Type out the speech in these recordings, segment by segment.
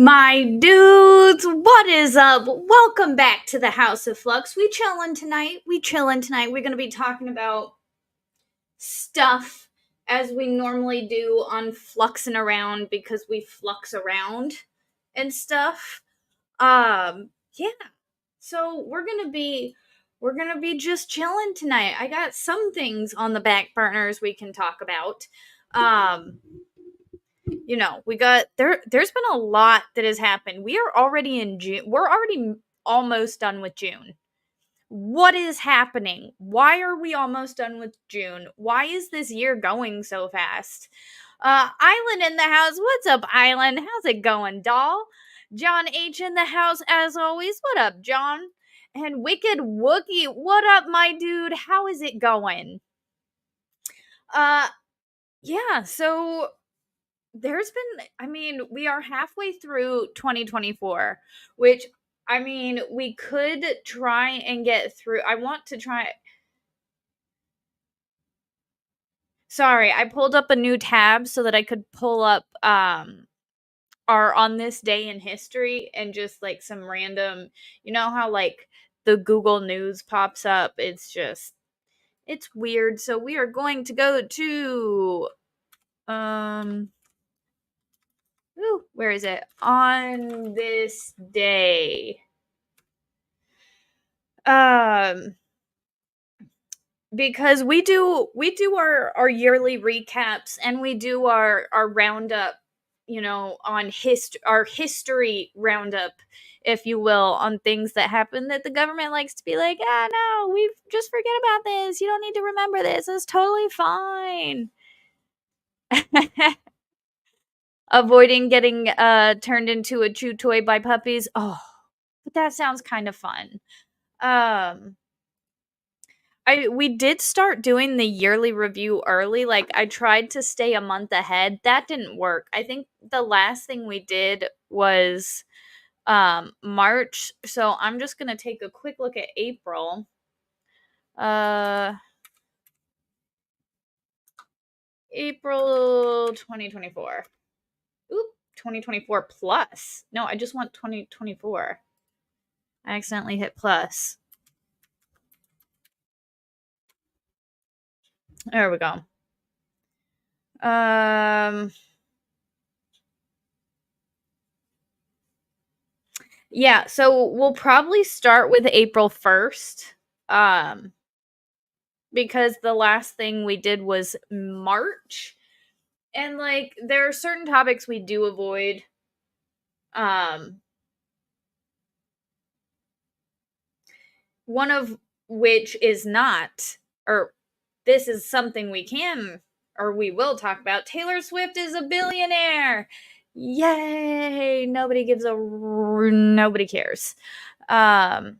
My dudes, what is up? Welcome back to the House of Flux. We chillin' tonight. We're gonna be talking about stuff as we normally do on Fluxxing Around because we flux around and stuff. Yeah. So we're gonna be just chilling tonight. I got some things on the back burners we can talk about. We got there's been a lot that has happened. We are already in June. We're already almost done with June. What is happening? Why are we almost done with June? Why is this year going so fast? Island in the house. What's up, Island? How's it going, doll? John H in the house as always. What up, John? And Wicked Wookie, what up, my dude? How is it going? Yeah, so we are halfway through 2024, which, we could try and get through. Sorry, I pulled up a new tab so that I could pull up our on this day in history and just like some random, how like the Google News pops up. It's weird. So we are going to go to where is it? On this day. Because we do our yearly recaps and we do our roundup, on our history roundup, if you will, on things that happen that the government likes to be like, no, we just forget about this. You don't need to remember this. It's totally fine. Avoiding getting turned into a chew toy by puppies. Oh, but that sounds kind of fun. We did start doing the yearly review early. Like, I tried to stay a month ahead. That didn't work. I think the last thing we did was March. So I'm just gonna take a quick look at April. April 2024. Oop, 2024 plus. No, I just want 2024. I accidentally hit plus. There we go. Yeah, so we'll probably start with April 1st. Because the last thing we did was March. And like there are certain topics we do avoid. One of which is not, or this is something we can or we will talk about. Taylor Swift is a billionaire. Yay! Nobody cares. I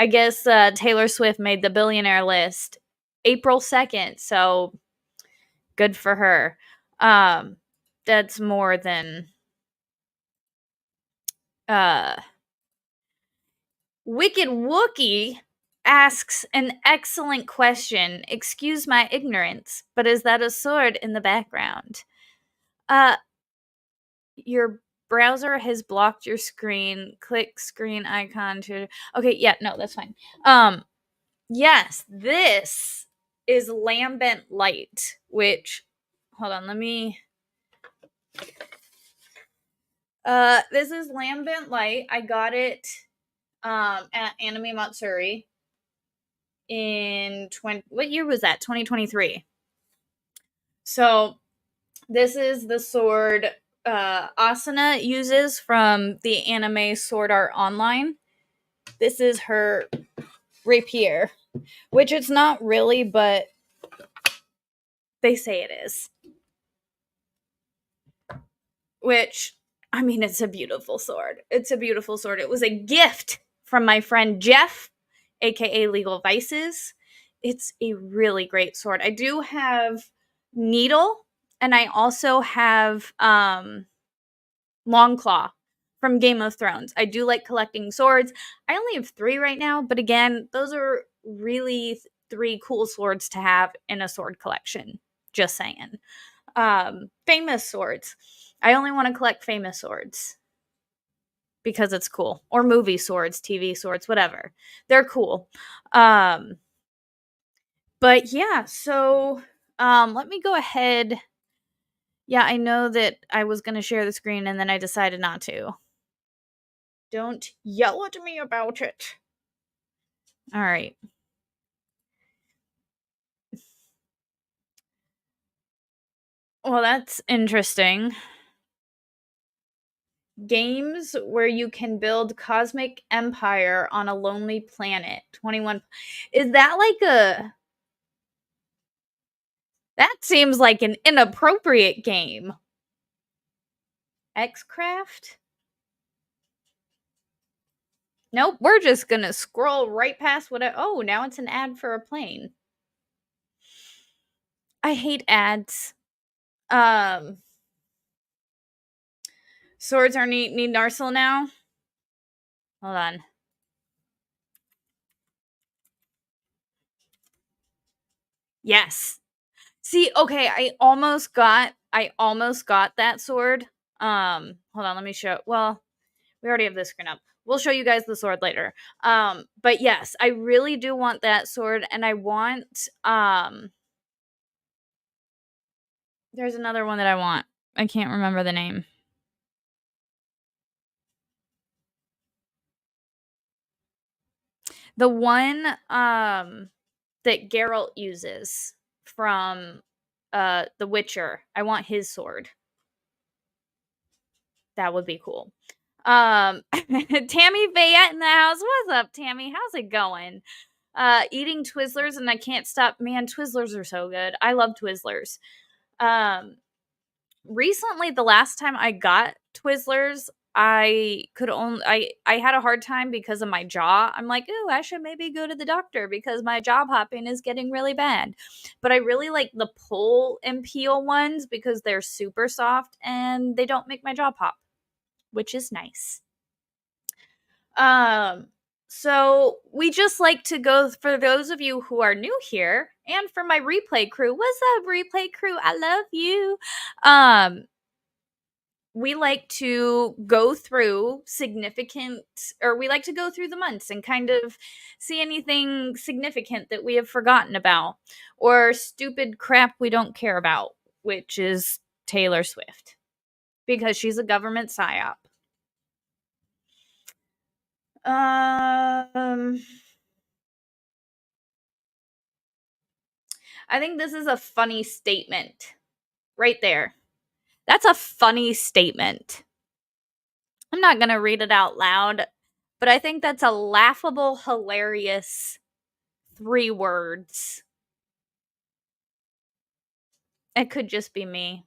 guess Taylor Swift made the billionaire list April 2nd, so good for her. That's more than Wicked Wookie asks an excellent question. Excuse my ignorance, but is that a sword in the background? Your browser has blocked your screen. Click screen icon to... Okay, yeah, no, that's fine. Yes, this is Lambent Light, which... Hold on, let me... This is Lambent Light. I got it at Anime Matsuri in what year was that? 2023. So this is the sword Asuna uses from the anime Sword Art Online. This is her rapier, which it's not really, but they say it is. Which, it's a beautiful sword. It's a beautiful sword. It was a gift from my friend Jeff, aka Legal Vices. It's a really great sword. I do have Needle, and I also have Longclaw from Game of Thrones. I do like collecting swords. I only have 3 right now, but again, those are really 3 cool swords to have in a sword collection. Just saying. Famous swords. I only want to collect famous swords because it's cool. Or movie swords, TV swords, whatever. They're cool. Um but yeah, so let me go ahead. Yeah, I know that I was going to share the screen and then I decided not to. Don't yell at me about it. All right. Well, that's interesting. Games where you can build cosmic empire on a lonely planet. 21. Is that like a That seems like an inappropriate game. Xcraft? Nope, we're just gonna scroll right past what oh, now it's an ad for a plane. I hate ads. Um Swords are need Narsil now. Hold on. Yes. See, okay, I almost got that sword. Hold on, let me show. Well, we already have this screen up. We'll show you guys the sword later. But yes, I really do want that sword, and I want there's another one that I want. I can't remember the name. The one that Geralt uses from The Witcher. I want his sword. That would be cool. Tammy Bayette in the house. What's up, Tammy? How's it going? Eating Twizzlers and I can't stop. Man, Twizzlers are so good. I love Twizzlers. Recently, the last time I got Twizzlers, I had a hard time because of my jaw. I'm like, ooh, I should maybe go to the doctor because my jaw popping is getting really bad. But I really like the pull and peel ones because they're super soft and they don't make my jaw pop, which is nice. Um, so we just like to go for those of you who are new here and for my replay crew. What's up, replay crew? I love you. We like to go through we like to go through the months and kind of see anything significant that we have forgotten about or stupid crap we don't care about, which is Taylor Swift because she's a government psyop. Um, I think this is a funny statement right there. That's a funny statement. I'm not going to read it out loud, but I think that's a laughable, hilarious 3 words. It could just be me.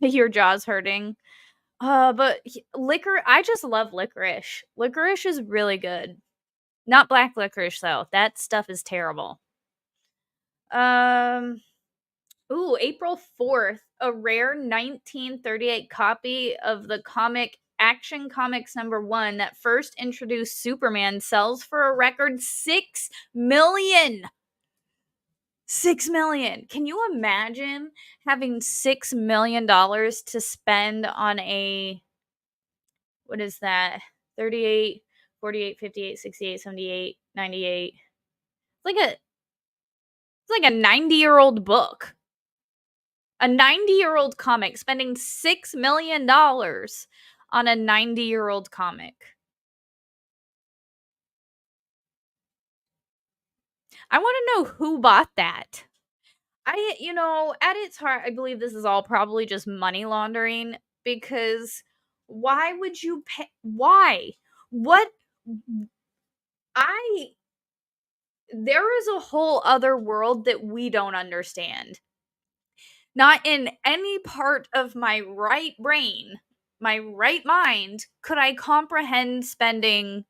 Your jaw's hurting. But I just love licorice. Licorice is really good. Not black licorice though. That stuff is terrible. Ooh, April 4th, a rare 1938 copy of the comic Action Comics #1 that first introduced Superman sells for a record 6 million. 6 million. Can you imagine having $6 million to spend on what is that? 38, 48, 58, 68, 78, 98. It's like a 90-year-old book. A 90-year-old comic, spending $6 million on a 90-year-old comic. I want to know who bought that. At its heart, I believe this is all probably just money laundering because why would you pay? Why? What? I, there is a whole other world that we don't understand. Not in any part of my right brain, my right mind, could I comprehend spending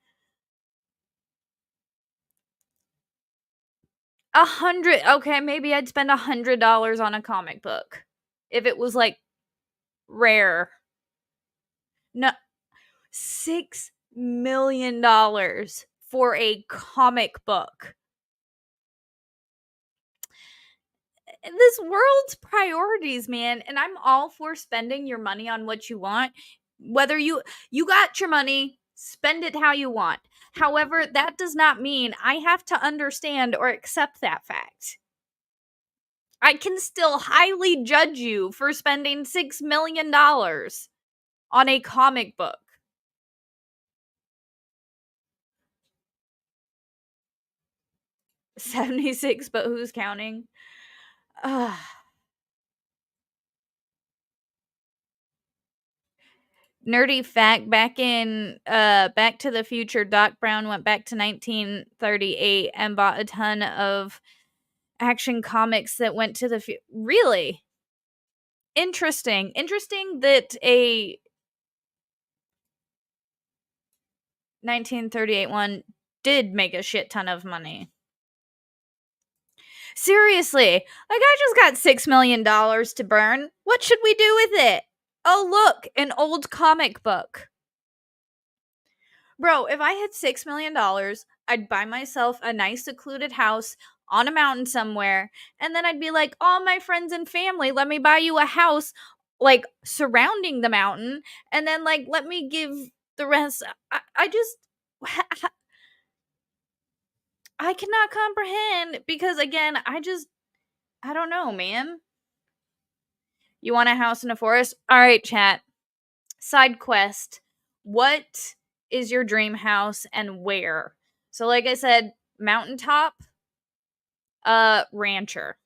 100. Okay, maybe I'd spend $100 on a comic book if it was like rare. No, $6 million for a comic book. this world's priorities, man, and I'm all for spending your money on what you want. Whether you got your money, spend it how you want. However, that does not mean I have to understand or accept that fact. I can still highly judge you for spending $6 million on a comic book. 76, but who's counting? Ugh. Nerdy fact, back to the Future, Doc Brown went back to 1938 and bought a ton of Action Comics that went to the future. Really interesting that a 1938 one did make a shit ton of money. Seriously, like, I just got $6 million to burn. What should we do with it? Oh, look, an old comic book. Bro, if I had $6 million, I'd buy myself a nice secluded house on a mountain somewhere, and then I'd be like, all my friends and family, let me buy you a house like surrounding the mountain, and then like let me give the rest. I just I cannot comprehend, because again, I don't know, man. You want a house in a forest? All right, chat. Side quest. What is your dream house and where? So like I said, mountaintop, rancher.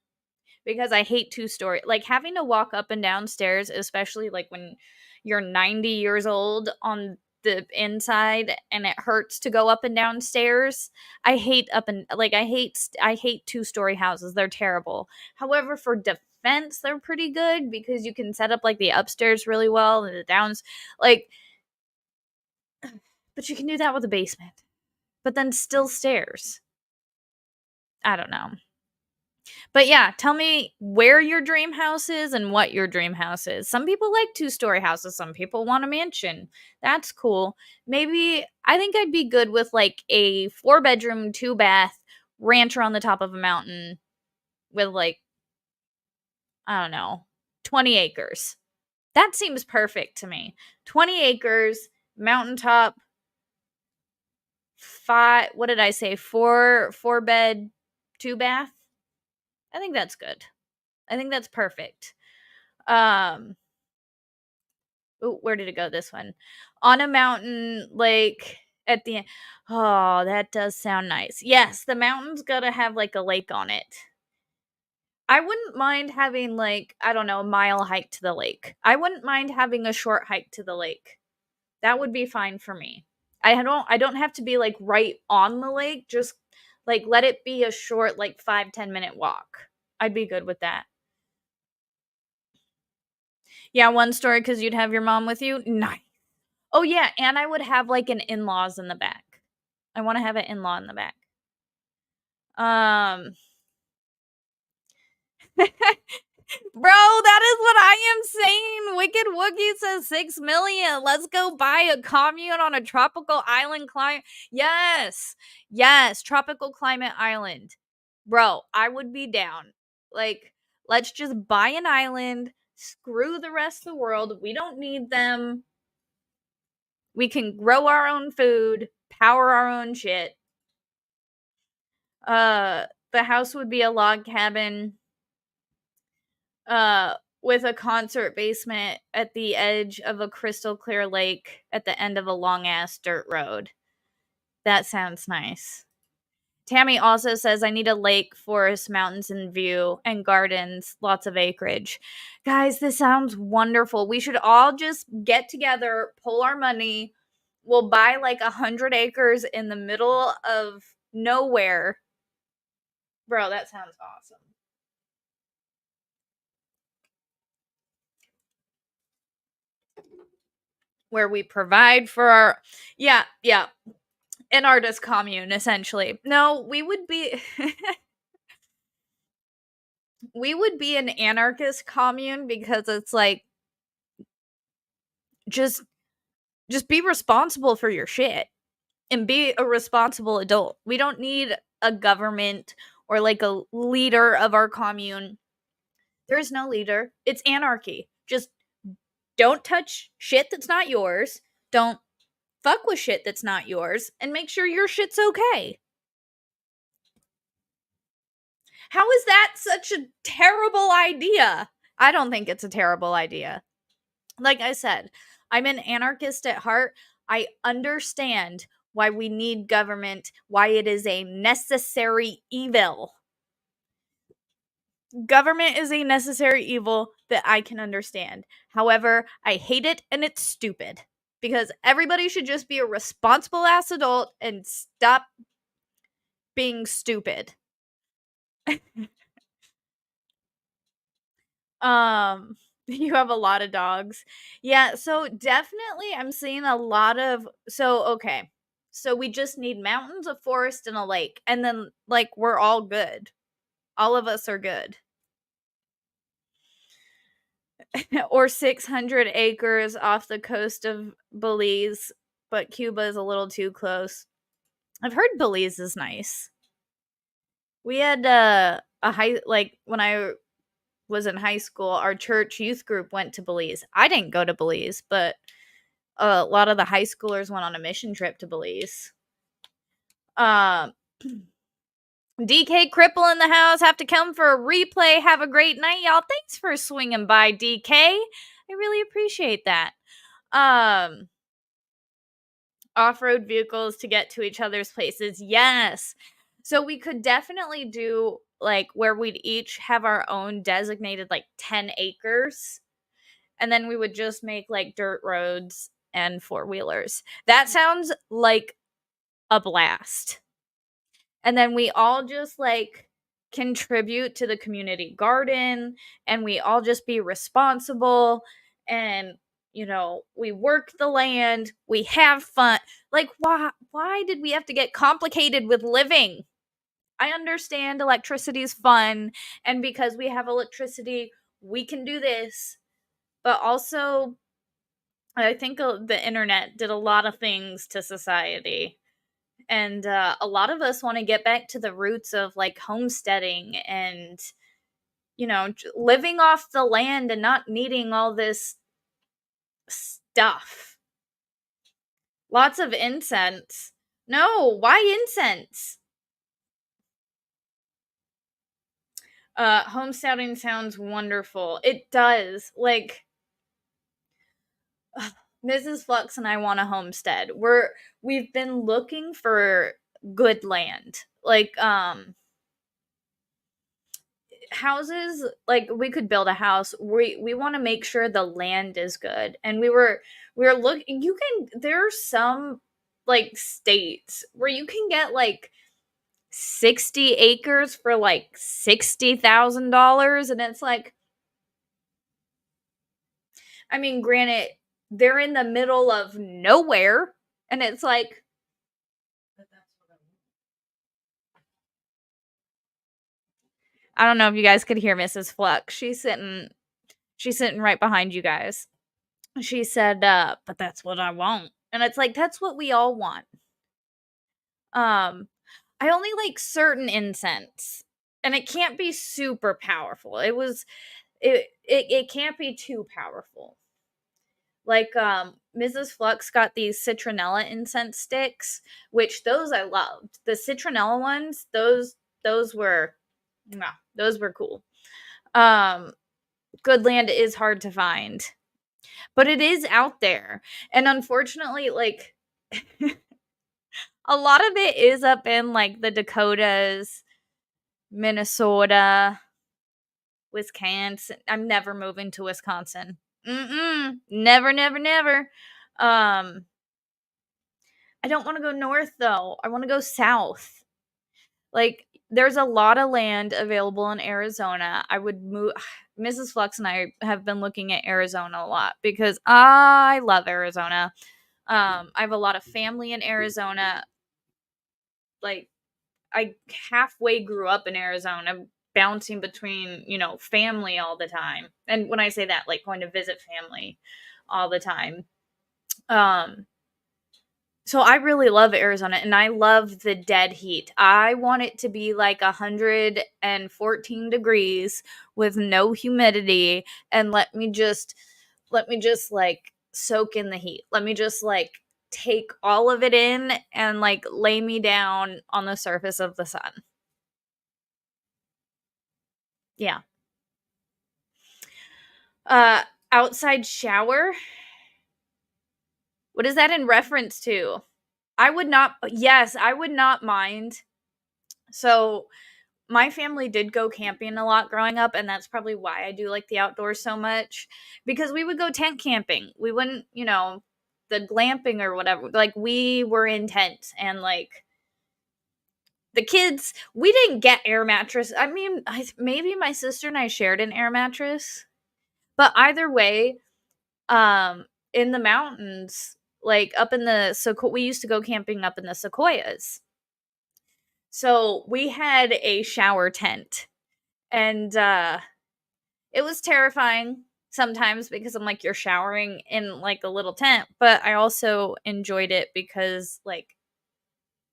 Because I hate two-story. Like, having to walk up and down stairs, especially like when you're 90 years old on the inside and it hurts to go up and down stairs. I hate I hate two-story houses. They're terrible. However, for defense, they're pretty good because you can set up like the upstairs really well and the downs, like, but you can do that with a basement. But then still stairs. I don't know. But yeah, tell me where your dream house is and what your dream house is. Some people like two-story houses. Some people want a mansion. That's cool. Maybe I think I'd be good with like a 4-bedroom, 2-bath rancher on the top of a mountain with like, I don't know, 20 acres. That seems perfect to me. 20 acres, mountaintop, what did I say? Four bed, 2-bath. I think that's good. I think that's perfect. Ooh, where did it go? This one. On a mountain, like at the end. Oh, that does sound nice. Yes, the mountain's gotta have like a lake on it. I wouldn't mind having like, I don't know, a mile hike to the lake. I wouldn't mind having a short hike to the lake. That would be fine for me. I don't have to be like right on the lake, just like let it be a short like 5-10 minute walk. I'd be good with that. Yeah, one story because you'd have your mom with you. Nice. Oh yeah, and I would have like an in-laws in the back. I want to have an in-law in the back. Um Bro, that is what I am saying. Wicked Wookie says 6 million. Let's go buy a commune on a tropical island climate. Yes. Yes, tropical climate island. Bro, I would be down. Like, let's just buy an island. Screw the rest of the world. We don't need them. We can grow our own food, power our own shit. The house would be a log cabin with a concert basement at the edge of a crystal clear lake at the end of a long ass dirt road. That sounds nice. Tammy also says, I need a lake, forest, mountains in view, and gardens, lots of acreage. Guys, this sounds wonderful. We should all just get together, pull our money. We'll buy like 100 acres in the middle of nowhere. Bro, that sounds awesome. Where we provide for our, yeah, an artist commune, essentially. No, we would be we would be an anarchist commune, because it's like, just be responsible for your shit and be a responsible adult. We don't need a government or like a leader of our commune. There's no leader. It's anarchy. Just don't touch shit that's not yours. Don't fuck with shit that's not yours, and make sure your shit's okay. How is that such a terrible idea? I don't think it's a terrible idea. Like I said, I'm an anarchist at heart. I understand why we need government, why it is a necessary evil. Government is a necessary evil that I can understand. However, I hate it and it's stupid because everybody should just be a responsible ass adult and stop being stupid. um you have a lot of dogs. Yeah, so definitely I'm seeing a lot of okay. So we just need mountains, a forest, and a lake, and then like we're all good. All of us are good. Or 600 acres off the coast of Belize, but Cuba is a little too close. I've heard Belize is nice. We had a high like when I was in high school, our church youth group went to Belize. I didn't go to Belize, but a lot of the high schoolers went on a mission trip to Belize. DK Cripple in the house. Have to come for a replay. Have a great night, y'all. Thanks for swinging by, DK. I really appreciate that. Off-road vehicles to get to each other's places. Yes. So we could definitely do like where we'd each have our own designated like 10 acres. And then we would just make like dirt roads and four-wheelers. That sounds like a blast. And then we all just like contribute to the community garden, and we all just be responsible, and we work the land, we have fun. Like why did we have to get complicated with living? I understand electricity is fun, and because we have electricity, we can do this. But also I think the internet did a lot of things to society. And a lot of us want to get back to the roots of like homesteading and, living off the land and not needing all this stuff. Lots of incense. No, why incense? Homesteading sounds wonderful. It does. Like, Mrs. Flux and I want a homestead. We've been looking for good land. Like, houses, like we could build a house. We want to make sure the land is good. And we were looking, there are some like states where you can get like 60 acres for like $60,000, and it's like, I mean, granted, they're in the middle of nowhere, and it's like, I don't know if you guys could hear Mrs. Flux. She's sitting right behind you guys. She said, but that's what I want. And it's like, that's what we all want. I only like certain incense, and it can't be super powerful. It can't be too powerful. Like, Mrs. Flux got these citronella incense sticks, which those I loved. The citronella ones, those were, nah, those were cool. Good land is hard to find, but it is out there. And unfortunately, like, a lot of it is up in like the Dakotas, Minnesota, Wisconsin. I'm never moving to Wisconsin. Never, never, never. I don't want to go north though. I want to go south. Like, there's a lot of land available in Arizona. I would move. Mrs. Flux and I have been looking at Arizona a lot because I love Arizona. I have a lot of family in Arizona. Like, I halfway grew up in Arizona, bouncing between, family all the time. And when I say that, like going to visit family all the time. So I really love Arizona, and I love the dead heat. I want it to be like 114 degrees with no humidity, and let me just like soak in the heat. Let me just like take all of it in and like lay me down on the surface of the sun. Yeah. Uh outside shower? What is that in reference to? I would not, yes, I would not mind. So my family did go camping a lot growing up, and that's probably why I do like the outdoors so much, because we would go tent camping. We wouldn't, the glamping or whatever. Like we were in tents, and like the kids, we didn't get air mattress. I mean, maybe my sister and I shared an air mattress, but either way, in the mountains, like up in the we used to go camping up in the sequoias. So we had a shower tent, and it was terrifying sometimes because I'm like, you're showering in like a little tent, but I also enjoyed it because like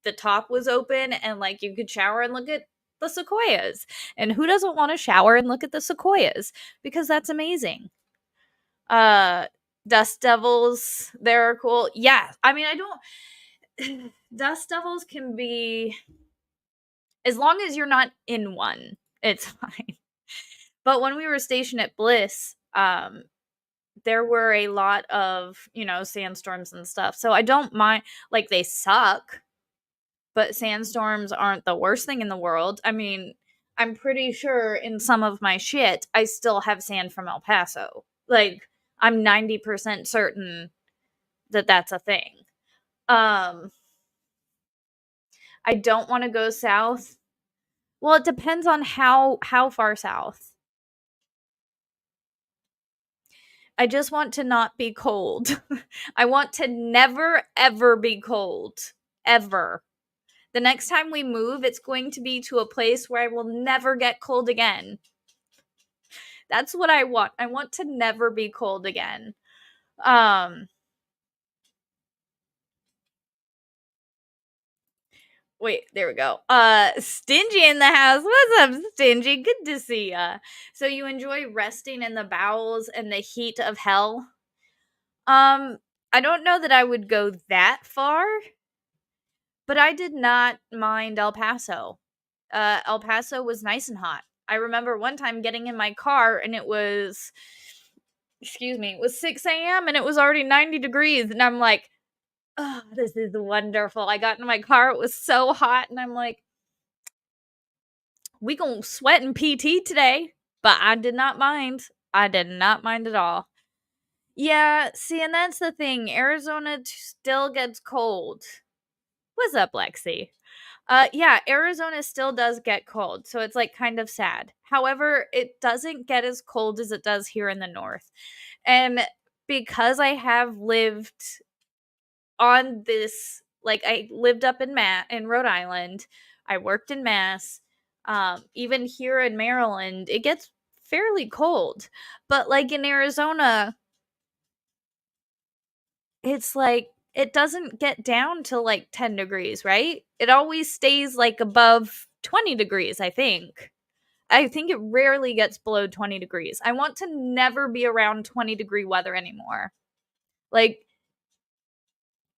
the top was open and like you could shower and look at the sequoias. And who doesn't want to shower and look at the sequoias? Because that's amazing. Uh Dust devils, they're cool. Yeah. I mean, I don't dust devils can be, as long as you're not in one, it's fine. But when we were stationed at Bliss, there were a lot of, sandstorms and stuff. So I don't mind, like, they suck, but sandstorms aren't the worst thing in the world. I mean, I'm pretty sure in some of my shit, I still have sand from El Paso. Like, I'm 90% certain that that's a thing. Um, I don't want to go south. Well, it depends on how far south. I just want to not be cold. I want to never, ever be cold. Ever. The next time we move, it's going to be to a place where I will never get cold again. That's what I want. I want to never be cold again. Um, Wait, there we go. Stingy in the house. What's up, Stingy? Good to see ya. So you enjoy resting in the bowels and the heat of hell? Um, I don't know that I would go that far, but I did not mind El Paso. El Paso was nice and hot. I remember one time getting in my car and it was, excuse me, it was 6 a.m. and it was already 90 degrees. And I'm like, oh, this is wonderful. I got in my car. It was so hot. And I'm like, we gonna sweat in PT today. But I did not mind. I did not mind at all. Yeah, see, and that's the thing. Arizona still gets cold. What's up, Lexi? Yeah, Arizona still does get cold, so it's like kind of sad. However, it doesn't get as cold as it does here in the north. And because I have lived on this, like I lived up in Rhode Island, I worked in Mass, even here in Maryland, it gets fairly cold. But like in Arizona, it's like it doesn't get down to like 10 degrees, right? It always stays like above 20 degrees, I think. I think it rarely gets below 20 degrees. I want to never be around 20-degree weather anymore. Like,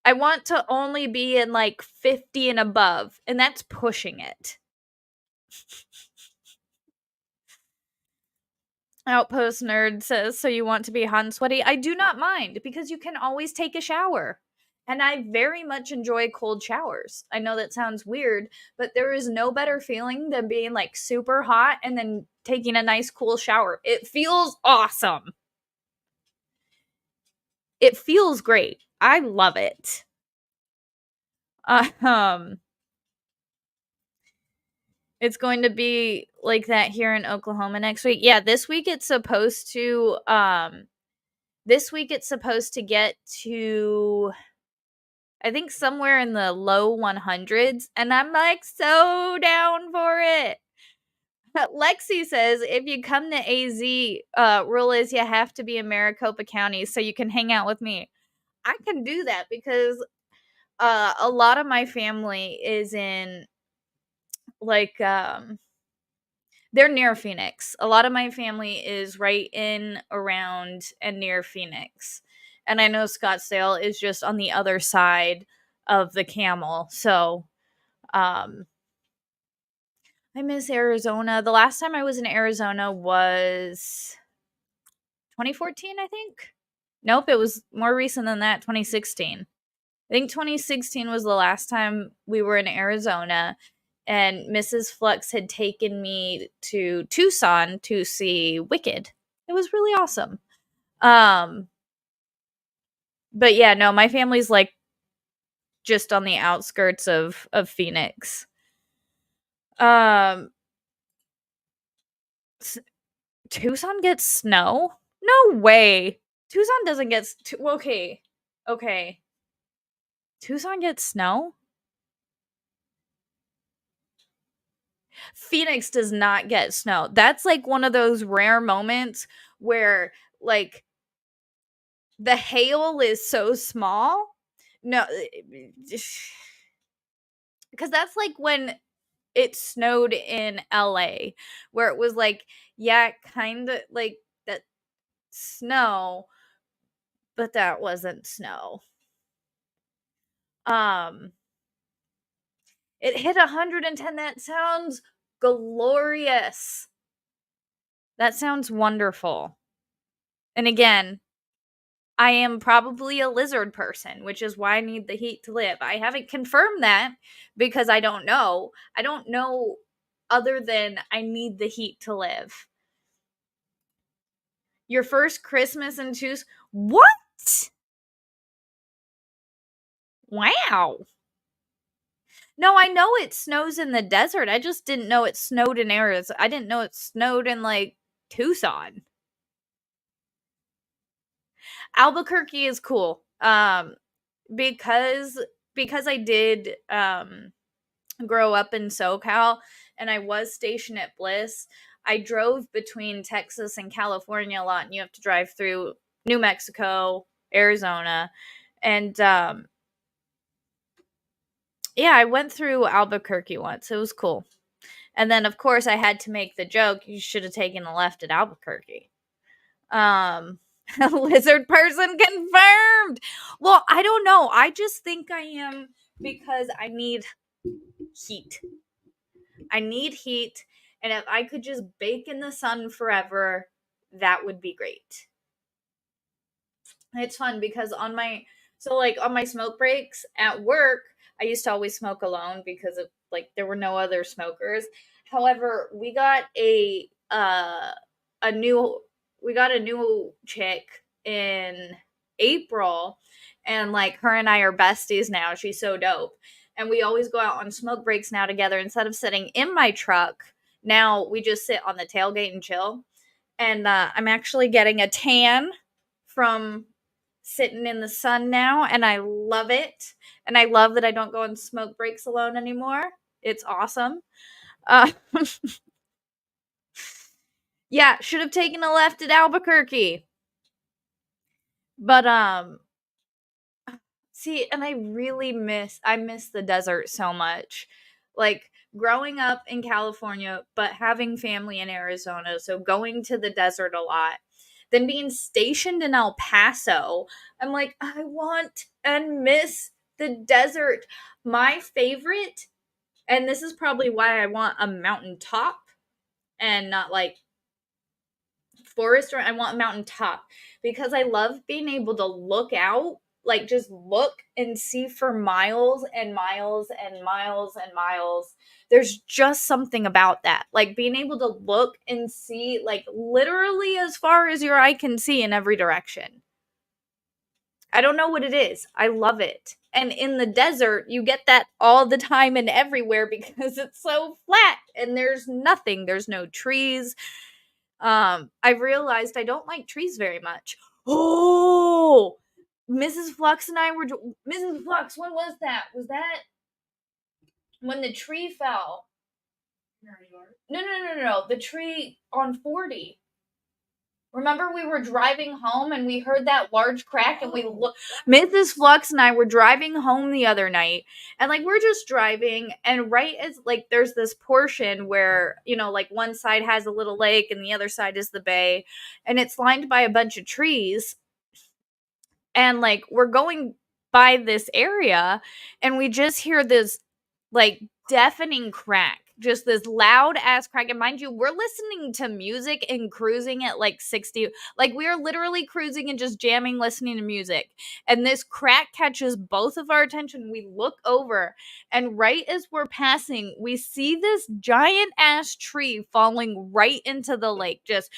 I want to only be in like 50 and above, and that's pushing it. Outpost Nerd says, so you want to be hot and sweaty? I do not mind because you can always take a shower. And I very much enjoy cold showers. I know that sounds weird, but there is no better feeling than being like super hot and then taking a nice cool shower. It feels awesome. It feels great. I love it. Um it's going to be like that here in Oklahoma next week. Yeah, this week it's supposed to get to, I think, somewhere in the low 100s, and I'm like so down for it. Lexi says if you come to AZ, rule is you have to be in Maricopa County so you can hang out with me. I can do that because A lot of my family is in like they're near Phoenix. A lot of my family is right in, around, and near Phoenix. And I know Scottsdale is just on the other side of the camel. So, um, I miss Arizona. The last time I was in Arizona was 2014, I think. Nope, it was more recent than that, 2016. I think 2016 was the last time we were in Arizona, and Mrs. Flux had taken me to Tucson to see Wicked. It was really awesome. Um, but yeah, no, my family's like just on the outskirts of Phoenix. Um, Tucson gets snow? No way. Tucson doesn't get okay. Okay. Tucson gets snow? Phoenix does not get snow. That's like one of those rare moments where like the hail is so small. No, because that's like when it snowed in LA, where it was like, yeah, kind of like that snow, but that wasn't snow. Um, it hit 110. That sounds glorious. That sounds wonderful. And again, I am probably a lizard person, which is why I need the heat to live. I haven't confirmed that because I don't know. I don't know other than I need the heat to live. Your first Christmas in Tucson? What? Wow. No, I know it snows in the desert. I just didn't know it snowed in Arizona. I didn't know it snowed in like Tucson. Albuquerque is cool. Because I did grow up in SoCal and I was stationed at Bliss, I drove between Texas and California a lot, and you have to drive through New Mexico, Arizona, and yeah, I went through Albuquerque once. It was cool. And then of course I had to make the joke, you should have taken a left at Albuquerque. Um lizard person confirmed. Well, I don't know. I just think I am because I need heat. I need heat. And if I could just bake in the sun forever, that would be great. It's fun because on my smoke breaks at work, I used to always smoke alone because of like there were no other smokers. However, a new we got a new chick in April, and like her and I are besties now. She's so dope. And we always go out on smoke breaks now together instead of sitting in my truck. Now we just sit on the tailgate and chill. And I'm actually getting a tan from sitting in the sun now, and I love it. And I love that I don't go on smoke breaks alone anymore. It's awesome. Uh, yeah, should have taken a left at Albuquerque. But see, and I miss the desert so much. Like growing up in California, but having family in Arizona, so going to the desert a lot. Then being stationed in El Paso, I'm like, I want and miss the desert. My favorite, and this is probably why I want a mountaintop and not like forest, or I want mountaintop because I love being able to look out, like just look and see for miles and miles and miles and miles. There's just something about that. Like being able to look and see like literally as far as your eye can see in every direction. I don't know what it is. I love it. And in the desert, you get that all the time and everywhere because it's so flat and there's nothing. There's no trees. I've realized I don't like trees very much. Oh, Mrs. Flux and I were Mrs. Flux. When was that? Was that when the tree fell? No. The tree on 40. Remember we were driving home and we heard that large crack and we looked. Mrs. Flux and I were driving home the other night and like we're just driving and right as like there's this portion where, you know, like one side has a little lake and the other side is the bay and it's lined by a bunch of trees and like we're going by this area and we just hear this like deafening crack, just this loud ass crack. And mind you, we're listening to music and cruising at like 60, like we are literally cruising and just jamming listening to music, and this crack catches both of our attention. We look over and right as we're passing we see this giant ass tree falling right into the lake, just,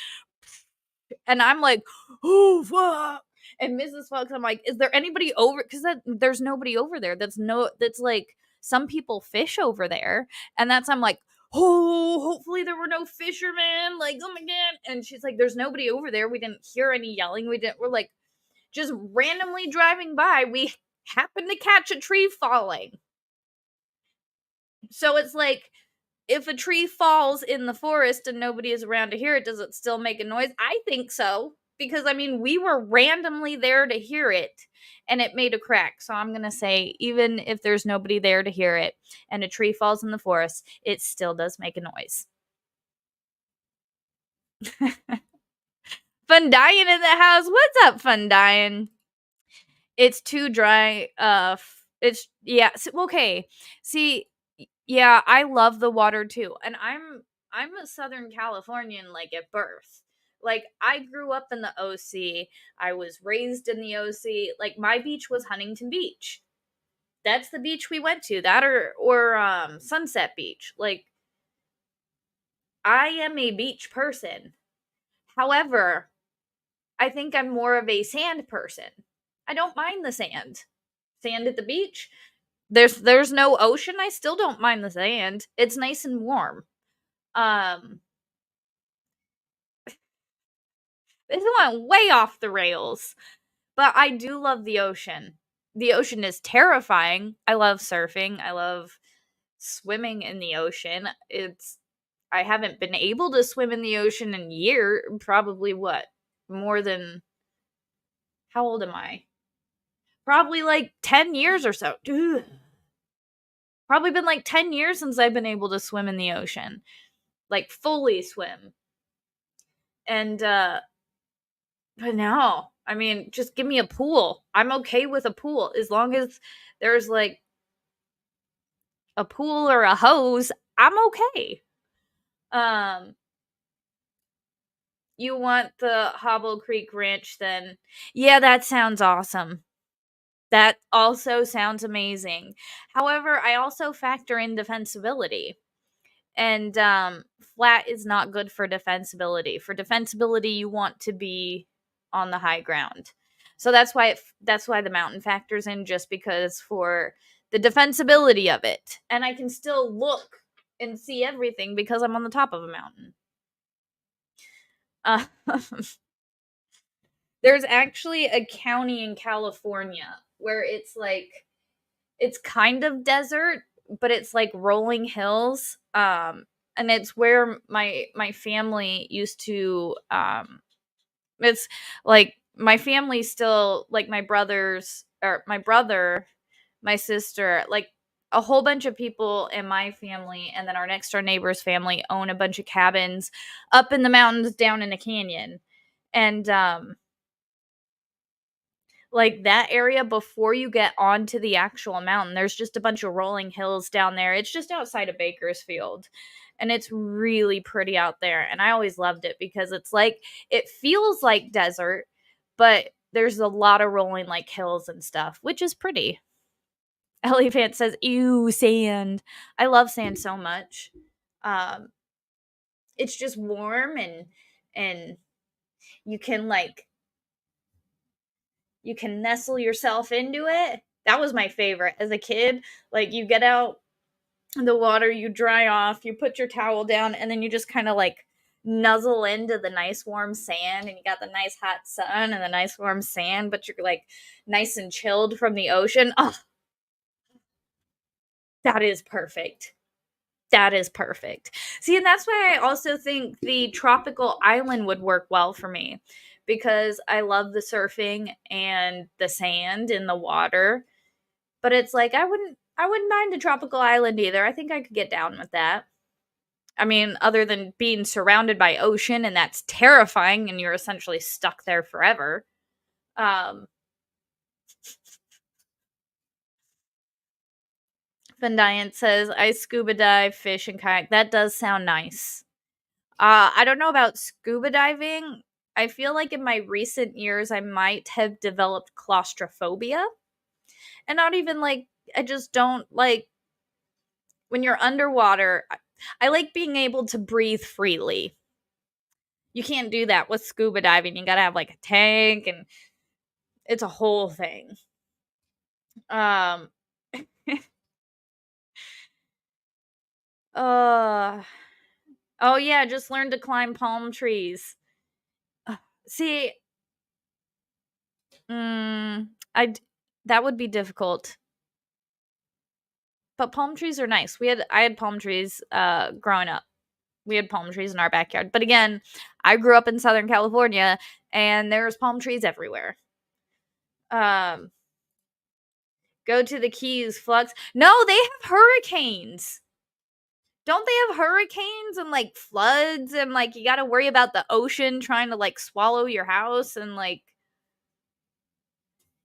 and I'm like, oh fuck. And Mrs. Fox, I'm like, is there anybody over? Because there's nobody over there. That's like some people fish over there, and that's I'm like, oh, hopefully there were no fishermen. Like, oh my god. And she's like, there's nobody over there. We didn't hear any yelling. We're like just randomly driving by. We happened to catch a tree falling. So it's like if a tree falls in the forest and nobody is around to hear it, does it still make a noise? I think so. Because I mean, we were randomly there to hear it and it made a crack. So I'm going to say, even if there's nobody there to hear it and a tree falls in the forest, it still does make a noise. Fun dying in the house. What's up, Fun dying? It's too dry. It's, yeah. Okay. See, yeah, I love the water too. And I'm a Southern Californian like at birth. Like I grew up in the OC. I was raised in the OC. Like my beach was Huntington Beach. That's the beach we went to. That or Sunset Beach. Like I am a beach person. However, I think I'm more of a sand person. I don't mind the sand. Sand at the beach. There's no ocean. I still don't mind the sand. It's nice and warm. This went way off the rails. But I do love the ocean. The ocean is terrifying. I love surfing. I love swimming in the ocean. I haven't been able to swim in the ocean in probably what? More than, how old am I? Probably like 10 years or so. Ugh. Probably been like 10 years since I've been able to swim in the ocean. Like fully swim. And but no, I mean, just give me a pool. I'm okay with a pool as long as there's like a pool or a hose. I'm okay. You want the Hobble Creek Ranch then? Yeah, that sounds awesome. That also sounds amazing. However, I also factor in defensibility. And flat is not good for defensibility. For defensibility, you want to be on the high ground. So that's why the mountain factors in, just because for the defensibility of it. And I can still look and see everything because I'm on the top of a mountain. Uh, there's actually a county in California where it's kind of desert, but it's like rolling hills. And it's where my family used to it's like my family still, like my brothers, or my brother, my sister, like a whole bunch of people in my family and then our next door neighbor's family own a bunch of cabins up in the mountains down in a canyon. And like that area before you get onto the actual mountain, there's just a bunch of rolling hills down there. It's just outside of Bakersfield. And it's really pretty out there. And I always loved it because it's like, it feels like desert, but there's a lot of rolling like hills and stuff, which is pretty. Elephant says, ew, sand. I love sand so much. Um, it's just warm and you can like you can nestle yourself into it. That was my favorite as a kid. Like you get out the water, you dry off, you put your towel down, and then you just kind of like nuzzle into the nice warm sand, and you got the nice hot sun and the nice warm sand, but you're like nice and chilled from the ocean. Oh, that is perfect. That is perfect. See, and that's why I also think the tropical island would work well for me, because I love the surfing and the sand in the water. But it's like I wouldn't mind a tropical island either. I think I could get down with that. I mean, other than being surrounded by ocean, and that's terrifying, and you're essentially stuck there forever. Um, Vendiant says, I scuba dive, fish, and kayak. That does sound nice. I don't know about scuba diving. I feel like in my recent years, I might have developed claustrophobia. And not even like, I just don't like when you're underwater. I like being able to breathe freely. You can't do that with scuba diving. You gotta have like a tank, and it's a whole thing. Um, uh, oh yeah, just learn to climb palm trees. See, I that would be difficult. But palm trees are nice. I had palm trees growing up. We had palm trees in our backyard. But again, I grew up in Southern California and there's palm trees everywhere. Um Go to the Keys, Flux. No, they have hurricanes. Don't they have hurricanes and like floods, and like you got to worry about the ocean trying to like swallow your house, and like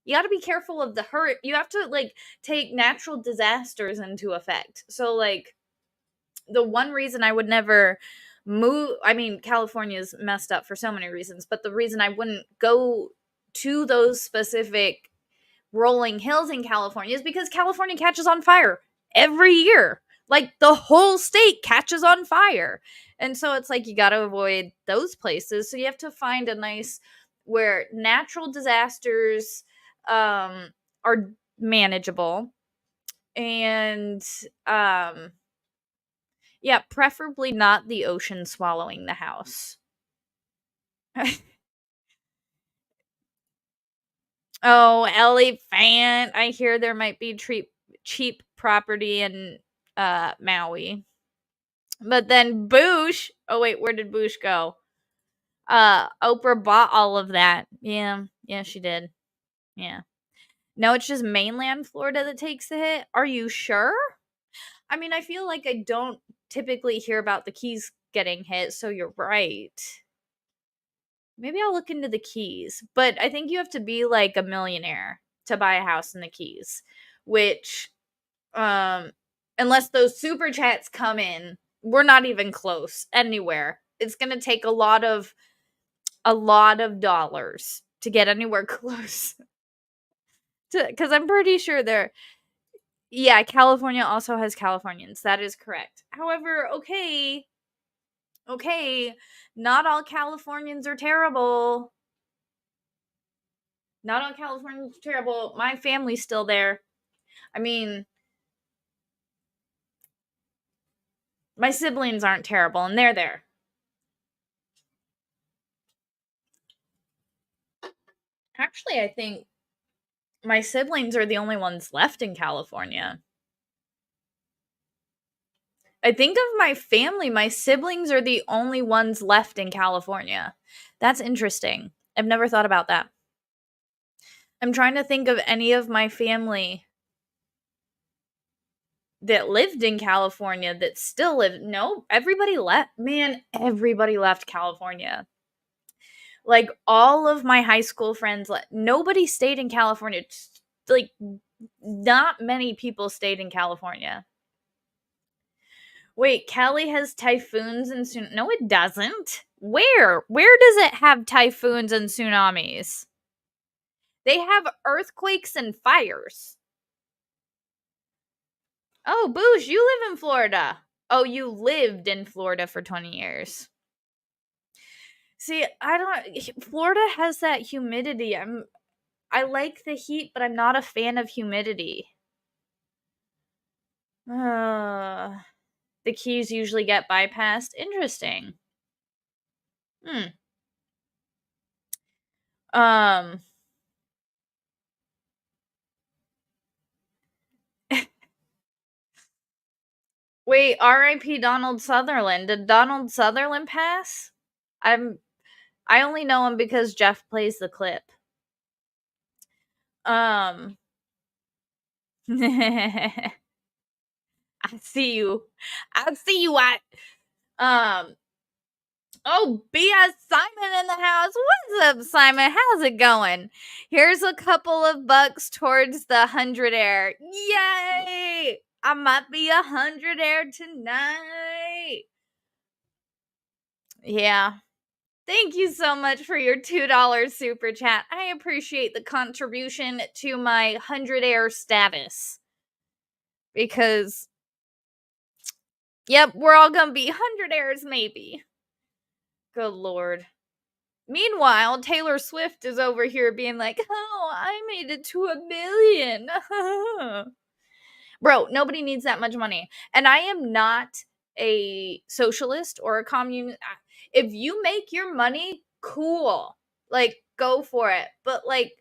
you got to be careful of the hurt. You have to like take natural disasters into effect. So like the one reason I would never move, I mean, California's messed up for so many reasons, but the reason I wouldn't go to those specific rolling hills in California is because California catches on fire every year. Like the whole state catches on fire. And so it's like you got to avoid those places. So you have to find a nice where natural disasters are manageable, and yeah, preferably not the ocean swallowing the house. Oh, elephant. I hear there might be cheap property in Maui. But then Boosh, oh wait, where did Boosh go? Oprah bought all of that. Yeah. Yeah, she did. Yeah. No, it's just mainland Florida that takes the hit. Are you sure? I mean, I feel like I don't typically hear about the Keys getting hit, so you're right. Maybe I'll look into the Keys, but I think you have to be like a millionaire to buy a house in the Keys, which um unless those super chats come in, we're not even close anywhere. It's going to take a lot of dollars to get anywhere close to, cuz I'm pretty sure they're, yeah, California also has Californians. That is correct. However, okay, not all Californians are terrible. Not all Californians are terrible. My family's still there. I mean, my siblings aren't terrible, and they're there. Actually, I think my siblings are the only ones left in California. I think of my family, my siblings are the only ones left in California. That's interesting. I've never thought about that. I'm trying to think of any of my family that lived in California that still live. No, everybody left. Man, everybody left California. Like all of my high school friends, nobody stayed in California. Like not many people stayed in California. Wait, Cali has typhoons and no, it doesn't. Where does it have typhoons and tsunamis? They have earthquakes and fires. Oh, Boosh, you live in Florida. Oh, you lived in Florida for 20 years. See, I don't, Florida has that humidity. I like the heat, but I'm not a fan of humidity. The Keys usually get bypassed. Interesting. Hmm. Um Wait, R.I.P. Donald Sutherland. Did Donald Sutherland pass? I only know him because Jeff plays the clip. I see you. I see you. Oh, B.S. Simon in the house. What's up, Simon? How's it going? Here's a couple of bucks towards the 100 air. Yay! I might be 100 air tonight. Yeah. Thank you so much for your $2 super chat. I appreciate the contribution to my 100 air status. Because, yep, we're all gonna be 100 airs maybe. Good lord. Meanwhile, Taylor Swift is over here being like, oh, I made it to 1 million. Bro, nobody needs that much money. And I am not a socialist or a communist. If you make your money, cool. Like, go for it. But, like,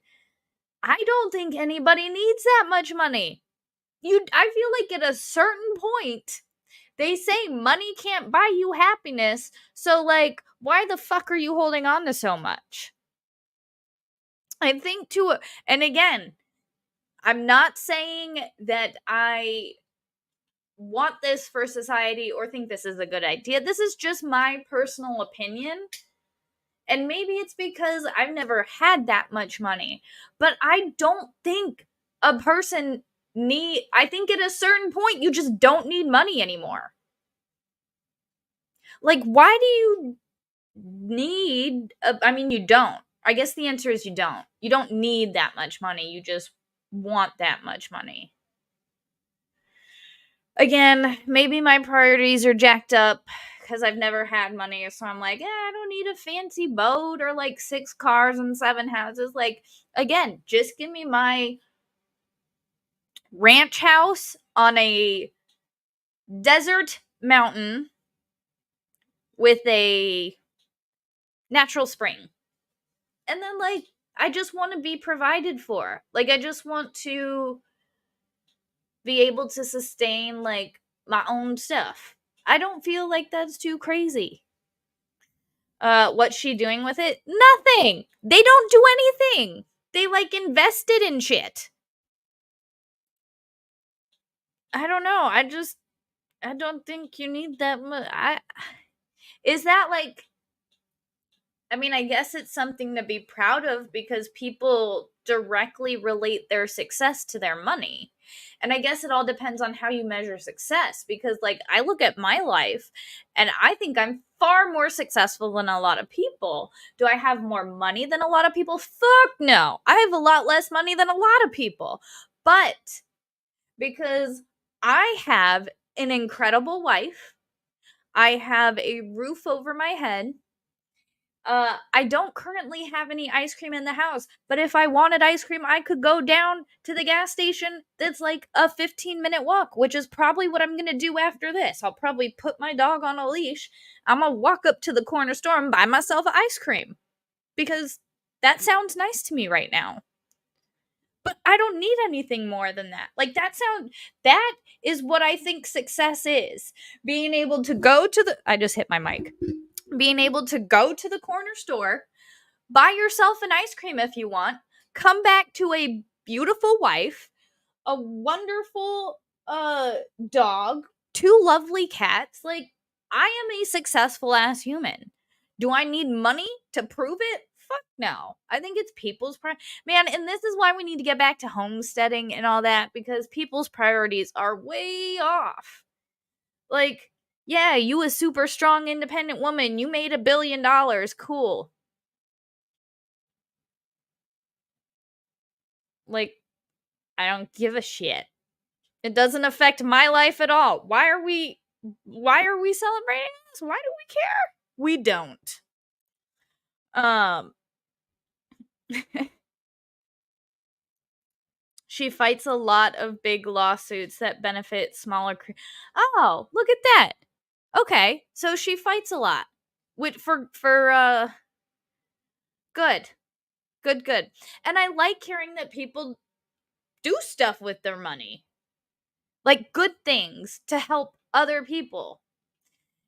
I don't think anybody needs that much money. I feel like at a certain point, they say money can't buy you happiness. So, like, why the fuck are you holding on to so much? I think and again, I'm not saying that I want this for society or think this is a good idea. This is just my personal opinion. And maybe it's because I've never had that much money. But I don't think a person I think at a certain point you just don't need money anymore. Like, why do you need I mean, you don't. I guess the answer is you don't. You don't need that much money. You just want that much money. Again, maybe my priorities are jacked up because I've never had money. So I'm like, I don't need a fancy boat or like 6 cars and 7 houses. Like, again, just give me my ranch house on a desert mountain with a natural spring. And then, like, I just want to be provided for. Like, I just want to be able to sustain, like, my own stuff. I don't feel like that's too crazy. What's she doing with it? Nothing. They don't do anything. They, like, invested in shit. I don't know. I don't think you need that much. Is that, like, I mean, I guess it's something to be proud of because people directly relate their success to their money. And I guess it all depends on how you measure success because, like, I look at my life and I think I'm far more successful than a lot of people. Do I have more money than a lot of people? Fuck no. I have a lot less money than a lot of people. But because I have an incredible wife, I have a roof over my head. I don't currently have any ice cream in the house, but if I wanted ice cream, I could go down to the gas station that's like a 15-minute walk, which is probably what I'm gonna do after this. I'll probably put my dog on a leash. I'm gonna walk up to the corner store and buy myself ice cream because that sounds nice to me right now. But I don't need anything more than that. Like, that is what I think success is. Being able to go to I just hit my mic. Being able to go to the corner store, buy yourself an ice cream if you want, come back to a beautiful wife, a wonderful dog, 2 lovely cats. Like, I am a successful ass human. Do I need money to prove it? Fuck no. I think it's people's man, and this is why we need to get back to homesteading and all that because people's priorities are way off. Like, yeah, you a super strong independent woman, you made $1 billion, cool. Like, I don't give a shit. It doesn't affect my life at all. Why are we celebrating this? Why do we care? We don't. She fights a lot of big lawsuits that benefit smaller Oh, look at that. Okay, so she fights a lot. For good. Good. And I like hearing that people do stuff with their money. Like, good things to help other people.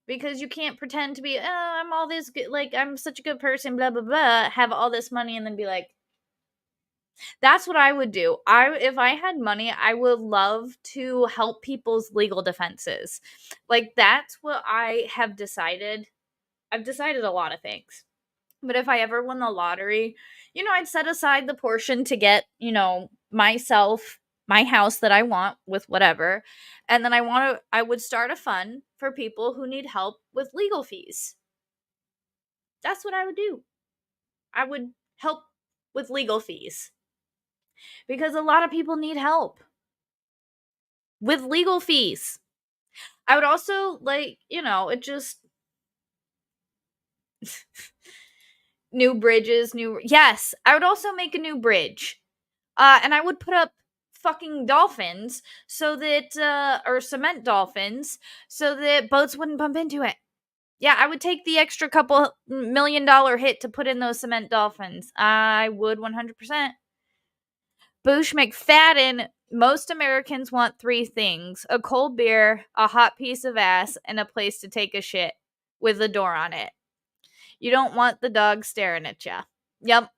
Because you can't pretend to be, oh, I'm all this good, like, I'm such a good person, blah, blah, blah, have all this money and then be like, that's what I would do. If I had money, I would love to help people's legal defenses. Like, that's what I have decided. I've decided a lot of things. But if I ever won the lottery, I'd set aside the portion to get, myself my house that I want with whatever. And then I would start a fund for people who need help with legal fees. That's what I would do. I would help with legal fees because a lot of people need help with legal fees. I would also it just new bridges, yes, I would also make a new bridge. And I would put up fucking dolphins so that or cement dolphins so that boats wouldn't bump into it. Yeah, I would take the extra couple $1 million hit to put in those cement dolphins. I would 100%. Boosh McFadden, most Americans want 3 things: a cold beer, a hot piece of ass, and a place to take a shit with a door on it. You don't want the dog staring at you. Yep.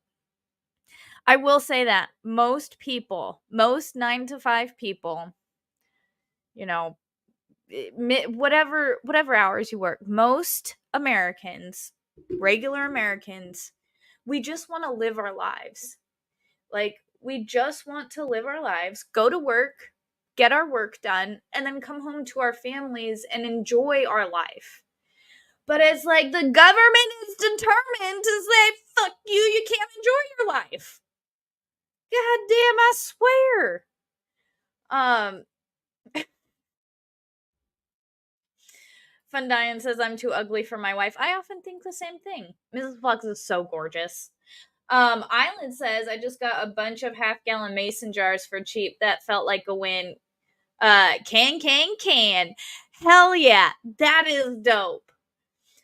I will say that most 9 to 5 people, whatever hours you work, most Americans, regular Americans, we just want to live our lives. Like, we just want to live our lives, go to work, get our work done, and then come home to our families and enjoy our life. But it's like the government is determined to say, fuck you, you can't enjoy your life. God damn, I swear. Fundian says I'm too ugly for my wife. I often think the same thing. Mrs. Flux is so gorgeous. Island says I just got a bunch of half-gallon mason jars for cheap. That felt like a win. Can. Hell yeah. That is dope.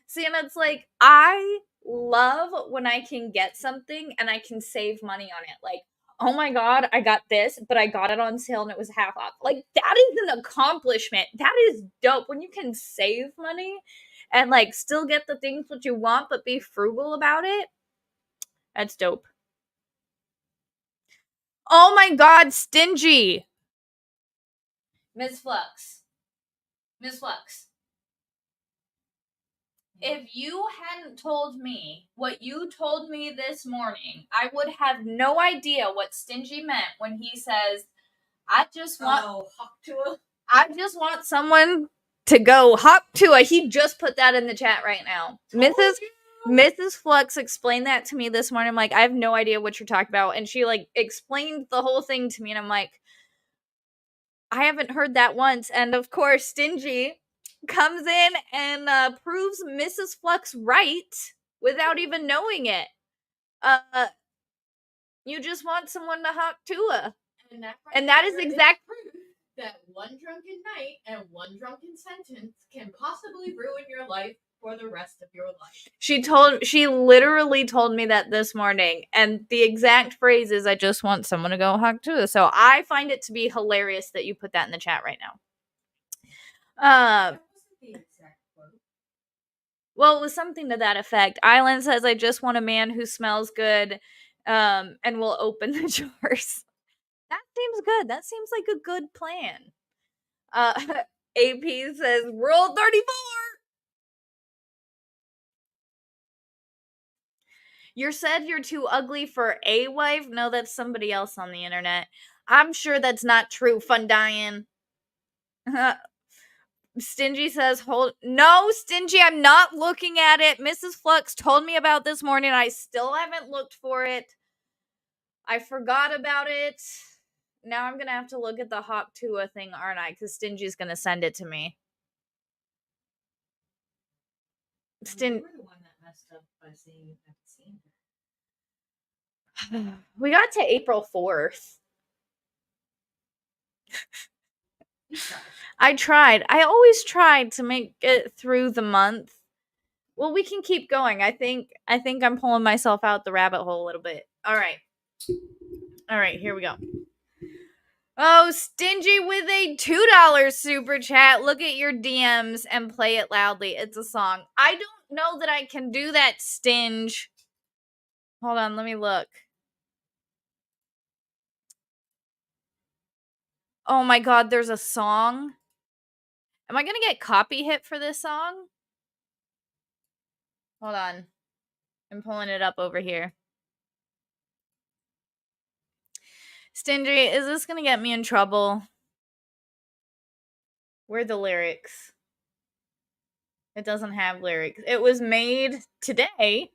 See, and it's like, I love when I can get something and I can save money on it. Like, oh my God, I got this, but I got it on sale and it was half off. Like, that is an accomplishment. That is dope. When you can save money and like still get the things that you want, but be frugal about it. That's dope. Oh my God, stingy. Ms. Flux. If you hadn't told me what you told me this morning, I would have no idea what stingy meant when he says, I just want someone to go hop to a. He just put that in the chat right now. Mrs. Flux explained that to me this morning. I'm like, I have no idea what you're talking about. And she like explained the whole thing to me. And I'm like, I haven't heard that once. And of course, Stingy comes in and proves Mrs. Flux right without even knowing it. You just want someone to hop to a. And that is exact proof that one drunken night and one drunken sentence can possibly ruin your life for the rest of your life. She literally told me that this morning, and the exact phrase is, I just want someone to go hug to. So I find it to be hilarious that you put that in the chat right now. Well, it was something to that effect. Island says, I just want a man who smells good and will open the jars. That seems good. That seems like a good plan. AP says, Rule 34. You said you're too ugly for a wife? No, that's somebody else on the internet. I'm sure that's not true, Fundian. Stingy says, no, Stingy, I'm not looking at it. Mrs. Flux told me about this morning. I still haven't looked for it. I forgot about it. Now I'm going to have to look at the Hop Tua thing, aren't I? Because Stingy's going to send it to me. You were the one that messed up by saying you haven't seen it. We got to April 4th. I tried. I always tried to make it through the month. Well, we can keep going. I think I'm pulling myself out the rabbit hole a little bit. All right, here we go. Oh, Stingy with a $2 super chat. Look at your DMs and play it loudly. It's a song. I don't know that I can do that, Stinge. Hold on, let me look. Oh my god, there's a song. Am I gonna get copy hit for this song? Hold on. I'm pulling it up over here. Stingy, is this gonna get me in trouble? Where are the lyrics? It doesn't have lyrics. It was made today.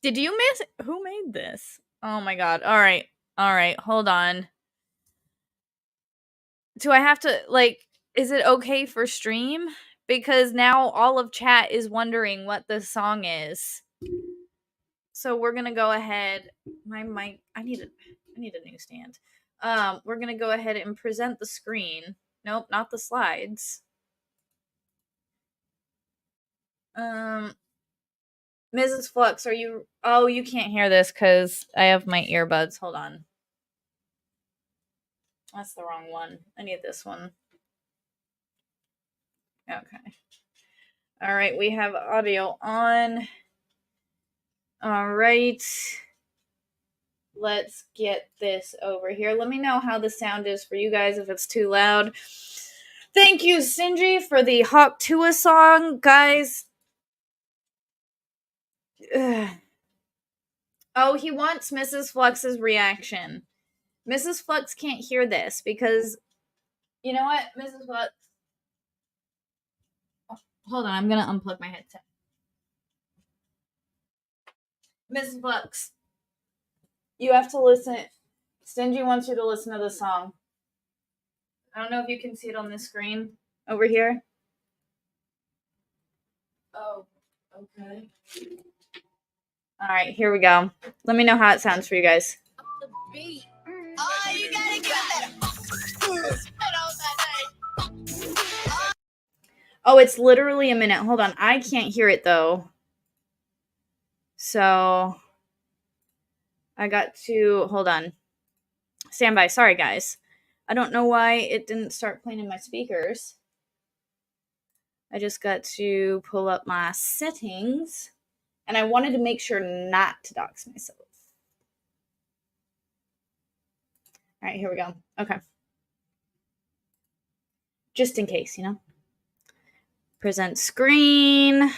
Did you miss it? Who made this? Oh my god. All right. Hold on. Do I have to, like, is it okay for stream? Because now all of chat is wondering what this song is. So we're gonna go ahead. My mic. I need a new stand. We're gonna go ahead and present the screen. Nope, not the slides. Mrs. Flux, are you? Oh, you can't hear this because I have my earbuds. Hold on. That's the wrong one. I need this one. Okay. All right, we have audio on. All right. Let's get this over here. Let me know how the sound is for you guys if it's too loud. Thank you, Stingy, for the Hawk Tua song, guys. Ugh. Oh, he wants Mrs. Flux's reaction. Mrs. Flux can't hear this because, you know what, Mrs. Flux? Oh, hold on, I'm going to unplug my headset. Mrs. Flux, you have to listen. Stingy wants you to listen to the song. I don't know if you can see it on the screen over here. Oh, okay. All right, here we go. Let me know how it sounds for you guys. The beat. Oh, you gotta give that. Oh, it's literally a minute. Hold on. I can't hear it though. So I got to hold on. Stand by. Sorry, guys. I don't know why it didn't start playing in my speakers. I just got to pull up my settings, and I wanted to make sure not to dox myself. All right, here we go. Okay. Just in case, you know. Present screen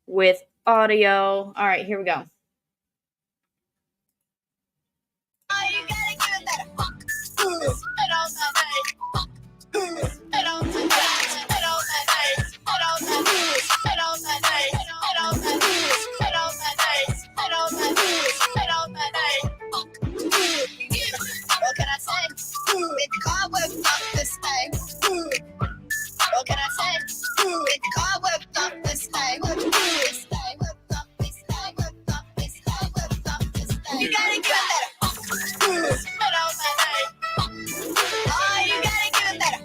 with audio. All right, here we go. What can I say? With the car whipped up this thing. What can I say? With the car whipped up this thing. You gotta give that. Oh, you gotta give that.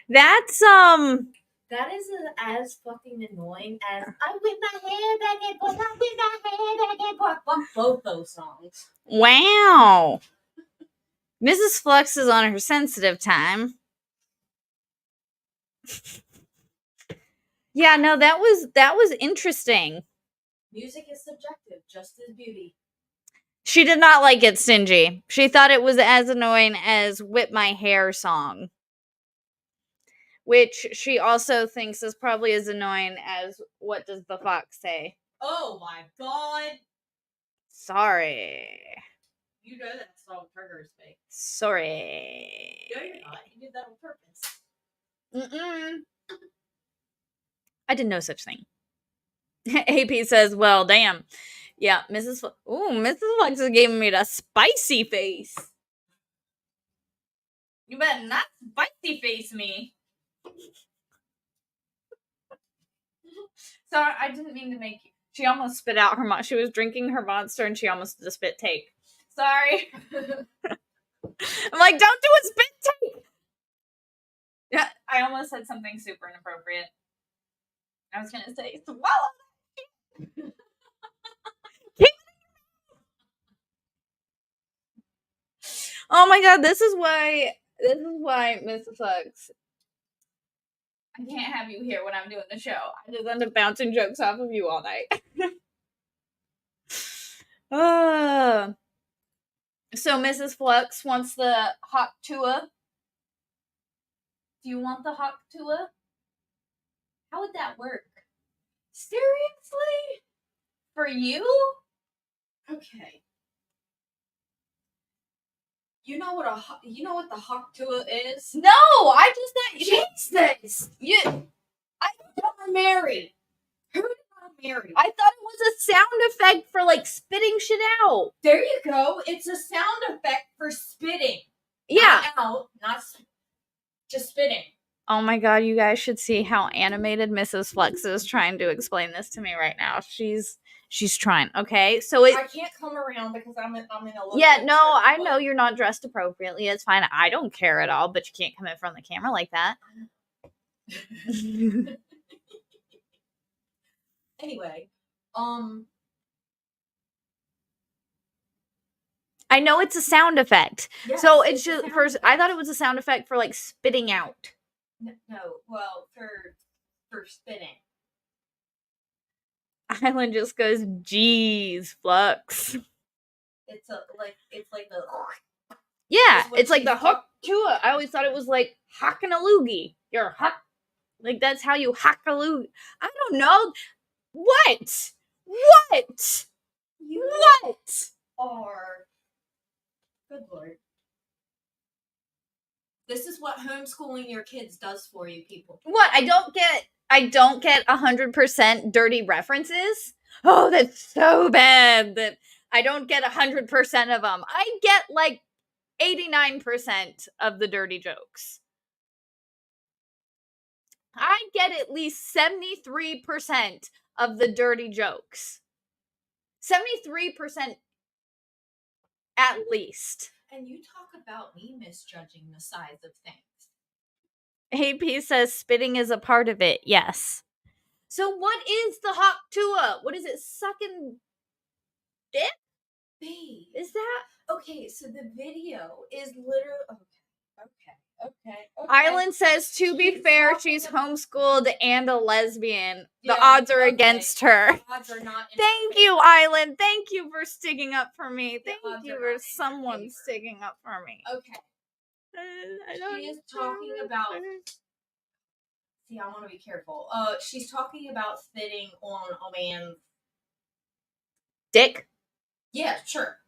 That's That is as fucking annoying as I whip my hair back and forth. I whip my hair back and forth. Fuck both those songs. wow. Mrs. Flux is on her sensitive time. Yeah, no, that was interesting. Music is subjective, just as beauty. She did not like it, Stingy. She thought it was as annoying as Whip My Hair song, which she also thinks is probably as annoying as What Does the Fox Say? Oh my god. Sorry. You know that song triggers me. Sorry. No, you're not. You did that on purpose. I did no such thing. AP says, well, damn. Yeah, Mrs. Flux is giving me the spicy face. You better not spicy face me. Sorry, I didn't mean to make you. She almost spit out her she was drinking her monster and she almost did a spit take. Sorry. I'm like, don't do a spit take. Yeah, I almost said something super inappropriate. I was gonna say swallow. Oh my god, this is why Mrs. Fluxx, I can't have you here when I'm doing the show. I just end up bouncing jokes off of you all night. So Mrs. Fluxx wants the hot tua. Do you want the hot tua? How would that work? Seriously? For you? Okay. You know what the hot tua is? No, I just thought Jesus. I thought we're married. Who did I marry? I thought it was a sound effect for like spitting shit out. There you go. It's a sound effect for spitting. Yeah. Not out, not just spitting. Oh my god, you guys should see how animated Mrs. Fluxx is trying to explain this to me right now. She's trying. Okay, so I can't come around because I'm in a little. Yeah, no, I know you're not dressed appropriately. It's fine. I don't care at all, but you can't come in front of the camera like that. Anyway, I know it's a sound effect. Yes, so it's just first. I thought it was a sound effect for like spitting out. No, well, for spitting. Island just goes, "Geez, Flux." It's like the. Yeah, it's like the hook tua. I always thought it was like hocking a loogie. You're hock. Like that's how you hock a loogie. I don't know. What? You what? Are. Good Lord. This is what homeschooling your kids does for you, people. What? I don't get 100% dirty references. Oh, that's so bad that I don't get 100% of them. I get like 89% of the dirty jokes. I get at least 73% of the dirty jokes. 73% at least. And you talk about me misjudging the size of things. AP says spitting is a part of it. Yes. So what is the hot tua? What is it? Sucking dick? Babe. Is that? Okay, so the video is literally... Okay. Island says, to be fair, she's homeschooled and a lesbian. The odds are against her. The odds are not Thank you, Island. Thank you for sticking up for me. Thank you for someone sticking up for me. Okay. She is talking about... See, I want to be careful. She's talking about spitting on a man's... dick? Yeah, sure.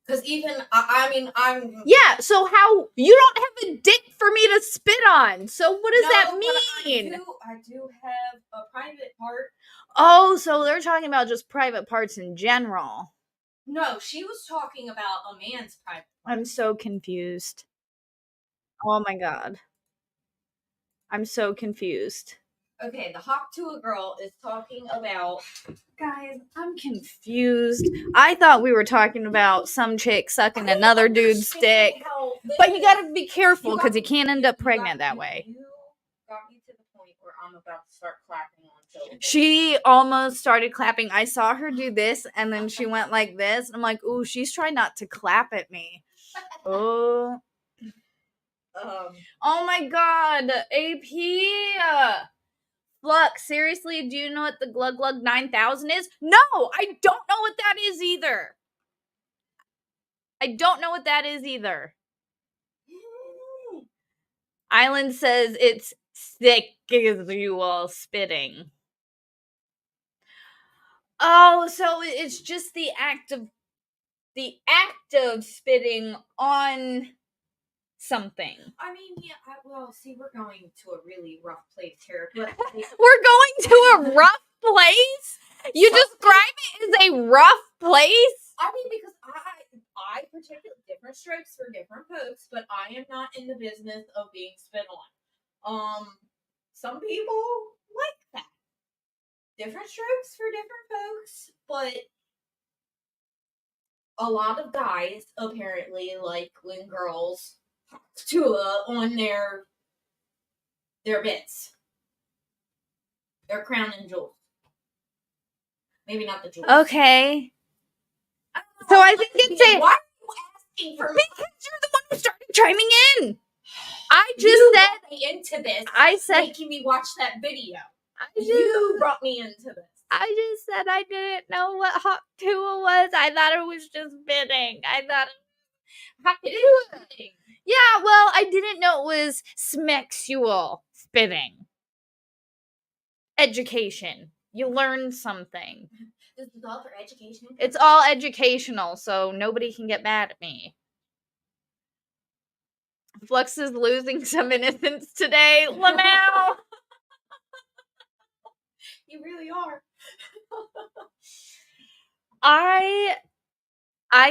Because even, I'm... Yeah, so how... You don't have a dick for me to spit on. So what does that mean? I do have a private part. Oh, so they're talking about just private parts in general. No, she was talking about a man's private part. I'm so confused. Oh my god. I'm so confused. Okay, the Hawk to a Girl is talking about... Guys, I'm confused. I thought we were talking about some chick sucking another dude's dick. But you gotta be careful because you can't end up pregnant that way. You got me to the point where I'm about to start clapping on syllables. She almost started clapping. I saw her do this and then she went like this. I'm like, ooh, she's trying not to clap at me. Oh. Oh my god, AP. Flux, seriously, do you know what the Glug Glug 9000 is? No, I don't know what that is either. Island says it's sexual spitting. Oh, so it's just the act of spitting on something. I mean, yeah, well, see, we're going to a really rough place here. But we're going to a rough place? You describe it as a rough place? I mean, because I particularly different strokes for different folks, but I am not in the business of being spit on. Some people like that. Different strokes for different folks, but a lot of guys apparently like when girls Tua on their They're bits. They're crown and jewels. Maybe not the jewels. Okay. So I think it's a. Why are you asking for me? Because you're the one who started chiming in. I just said me into this. I said making me watch that video. You brought me into this. I just said I didn't know what Hot Tua was. I thought it was just bidding. I thought it is spitting. Yeah, well, I didn't know it was smexual spitting. Education. You learned something. This is all for education? It's all educational, so nobody can get mad at me. Flux is losing some innocence today. Lamau! You really are. I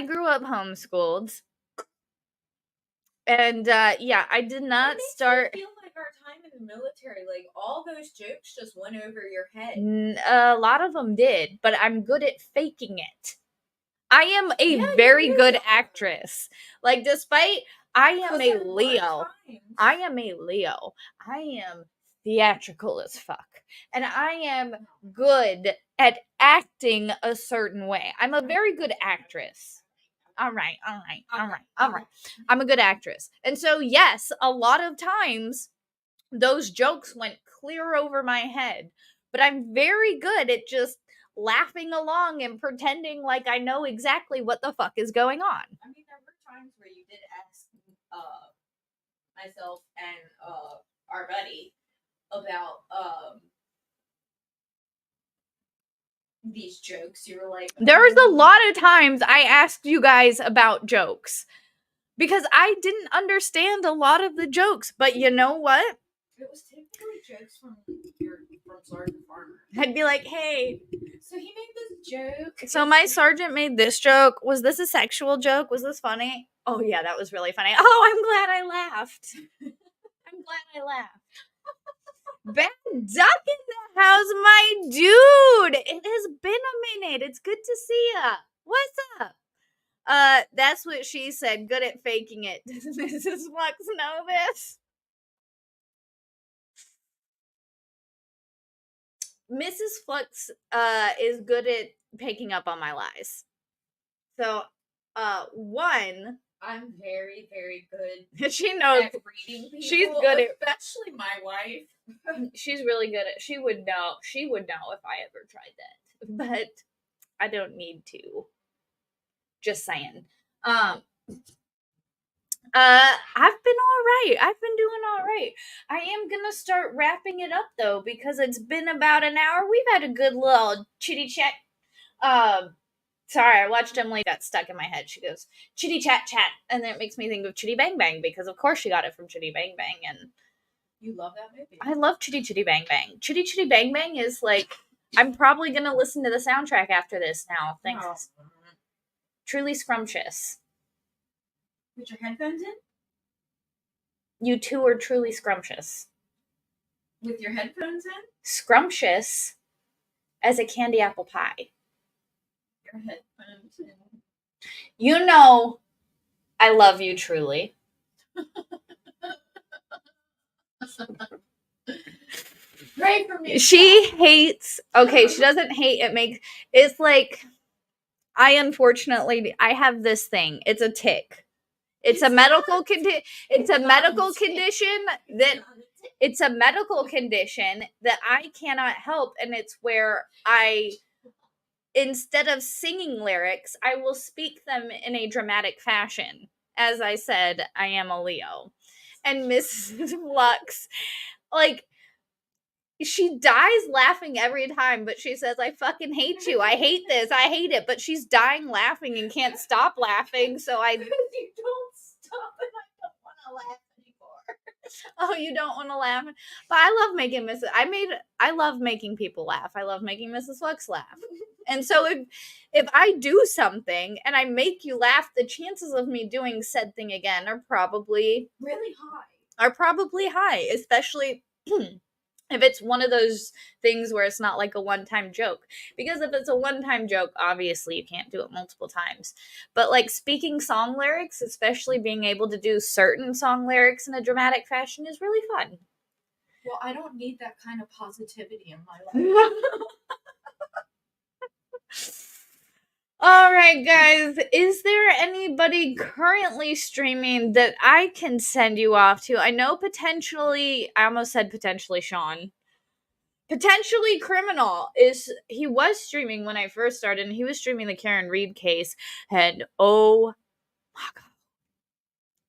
grew up homeschooled. And yeah, I did not start. It feels like our time in the military, like all those jokes just went over your head. A lot of them did, but I'm good at faking it. I am a very good actress. Like, despite I am a Leo. I am a Leo. I am theatrical as fuck. And I am good at acting a certain way. I'm a very good actress. All right. I'm a good actress. And so, yes, a lot of times those jokes went clear over my head. But I'm very good at just laughing along and pretending like I know exactly what the fuck is going on. I mean, there were times where you did ask myself and our buddy about these jokes. You were like, there's a lot of times I asked you guys about jokes because I didn't understand a lot of the jokes. But you know what? It was typically jokes from Sergeant Farmer. I'd be like, hey. So he made this joke. So my sergeant made this joke. Was this a sexual joke? Was this funny? Oh, yeah, that was really funny. Oh, I'm glad I laughed. Ben Duck in the house, my dude. It has been a minute. It's good to see ya. What's up? That's what she said. Good at faking it. Does Mrs. Flux know this? Mrs. Flux is good at picking up on my lies. So, one, I'm very, very good. She knows. At reading people, she's good at, especially my wife. She's really good at. She would know. She would know if I ever tried that, but I don't need to. Just saying. I've been all right. I've been doing all right. I am gonna start wrapping it up though because it's been about an hour. We've had a good little chitty chat. Sorry, I watched Emily got stuck in my head. She goes chitty chat, and then it makes me think of Chitty Bang Bang because of course she got it from Chitty Bang Bang, and you love that movie. I love Chitty Bang Bang. Chitty Bang Bang is like I'm probably gonna listen to the soundtrack after this now. Thanks. Oh. Truly scrumptious. Put your headphones in? You two are truly scrumptious. With your headphones in? Scrumptious as a candy apple pie. Your headphones in. You know I love you truly. Pray for me. She hates. Okay, she doesn't hate. It's like I have this thing. It's a tick. It's a medical condition. It's a medical condition that I cannot help, and it's where instead of singing lyrics, I will speak them in a dramatic fashion. As I said, I am a Leo, and Mrs. Lux, like. She dies laughing every time, but she says, I fucking hate you. I hate this. I hate it. But she's dying laughing and can't stop laughing, so I... Because you don't stop and I don't want to laugh anymore. Oh, you don't want to laugh? But I love making I love making people laugh. I love making Mrs. Flux laugh. And so if I do something and I make you laugh, the chances of me doing said thing again are probably... really high. Especially... if it's one of those things where it's not like a one-time joke. Because if it's a one-time joke, obviously you can't do it multiple times. But like speaking song lyrics, especially being able to do certain song lyrics in a dramatic fashion is really fun. Well, I don't need that kind of positivity in my life. All right, guys. Is there anybody currently streaming that I can send you off to? I know potentially, I almost said potentially Sean. Potentially Criminal he was streaming when I first started, and he was streaming the Karen Reed case, and oh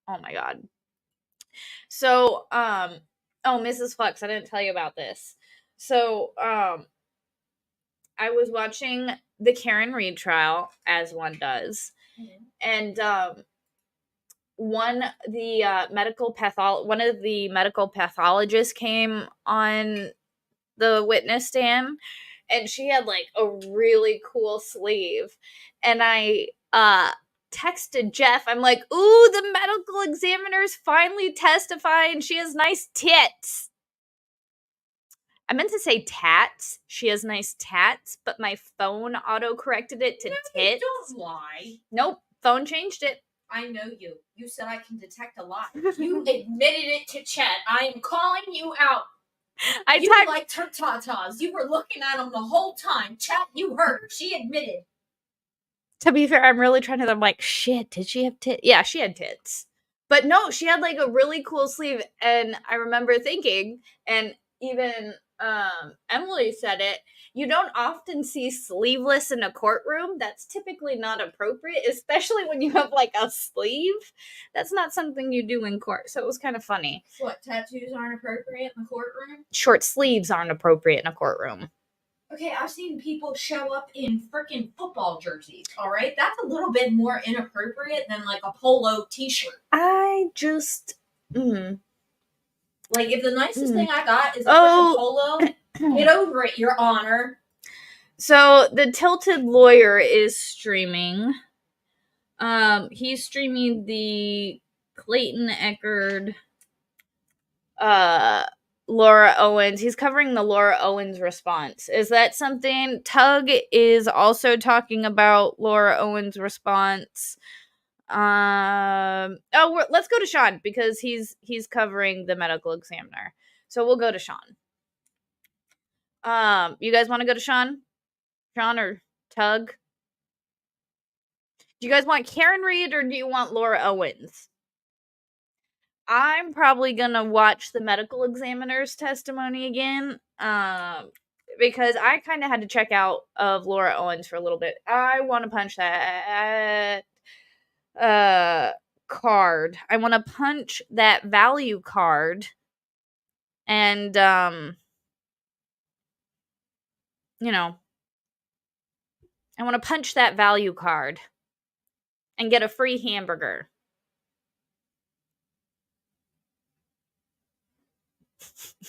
my god. So, oh, Mrs. Flux, I didn't tell you about this. So, I was watching the Karen Reed trial, as one does, and one of the medical pathologists came on the witness stand, and she had like a really cool sleeve, and I texted Jeff. I'm like, ooh, the medical examiner's finally testifying. She has nice tits. I meant to say tats. She has nice tats, but my phone auto-corrected it to tits. Don't lie. Nope, phone changed it. I know you. You said I can detect a lie. You admitted it to Chet. I am calling you out. You liked her tatas. You were looking at them the whole time. Chet, you heard her. She admitted. To be fair, I'm really trying to. I'm like, shit, did she have tits? Yeah, she had tits. But no, she had like a really cool sleeve. And I remember thinking, and even Emily said it, you don't often see sleeveless in a courtroom. That's typically not appropriate, especially when you have like a sleeve. That's not something you do in court. So it was kind of funny. What, tattoos aren't appropriate in the courtroom? Short sleeves aren't appropriate in a courtroom. Okay, I've seen people show up in freaking football jerseys, all right? That's a little bit more inappropriate than like a polo t-shirt. I just... Like, if the nicest thing I got is a freaking polo, get over it, Your Honor. So, the Tilted Lawyer is streaming. He's streaming the Clayton Eckerd, Laura Owens. He's covering the Laura Owens response. Is that something? Tug is also talking about Laura Owens' response. Let's go to Sean because he's covering the medical examiner. So we'll go to Sean. You guys want to go to Sean? Sean or Tug? Do you guys want Karen Reed or do you want Laura Owens? I'm probably gonna watch the medical examiner's testimony again, because I kind of had to check out of Laura Owens for a little bit. I want to punch that card. I want to punch that value card, and you know, I want to punch that value card and get a free hamburger.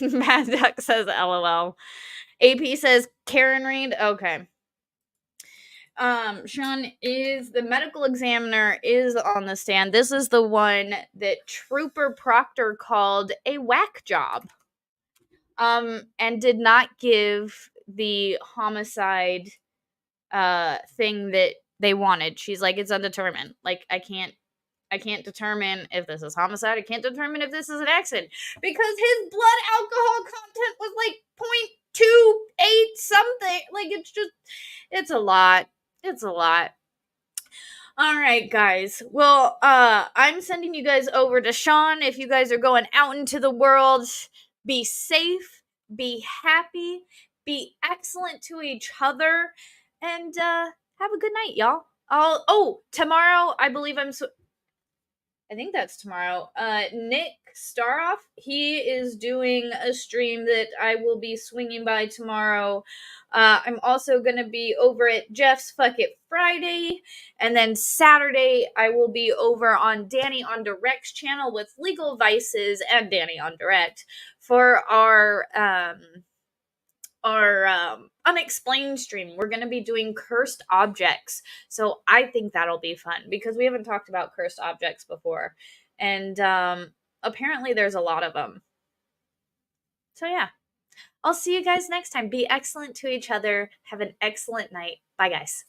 Mad Duck says LOL. AP says Karen Reed. Okay. Sean is the medical examiner is on the stand. This is the one that Trooper Proctor called a whack job. And did not give the homicide thing that they wanted. She's like, it's undetermined. Like, I can't determine if this is homicide. I can't determine if this is an accident because his blood alcohol content was like 0.28 something. Like, it's a lot. It's a lot. All right, guys. Well, I'm sending you guys over to Sean. If you guys are going out into the world, be safe, be happy, be excellent to each other, and have a good night, y'all. Tomorrow, I believe I think that's tomorrow. Nick Staroff, he is doing a stream that I will be swinging by tomorrow. I'm also going to be over at Jeff's Fuck It Friday. And then Saturday, I will be over on Danny on Direct's channel with Legal Vices and Danny on Direct for our unexplained stream. We're going to be doing cursed objects. So I think that'll be fun because we haven't talked about cursed objects before. And apparently there's a lot of them. So yeah. I'll see you guys next time. Be excellent to each other. Have an excellent night. Bye, guys.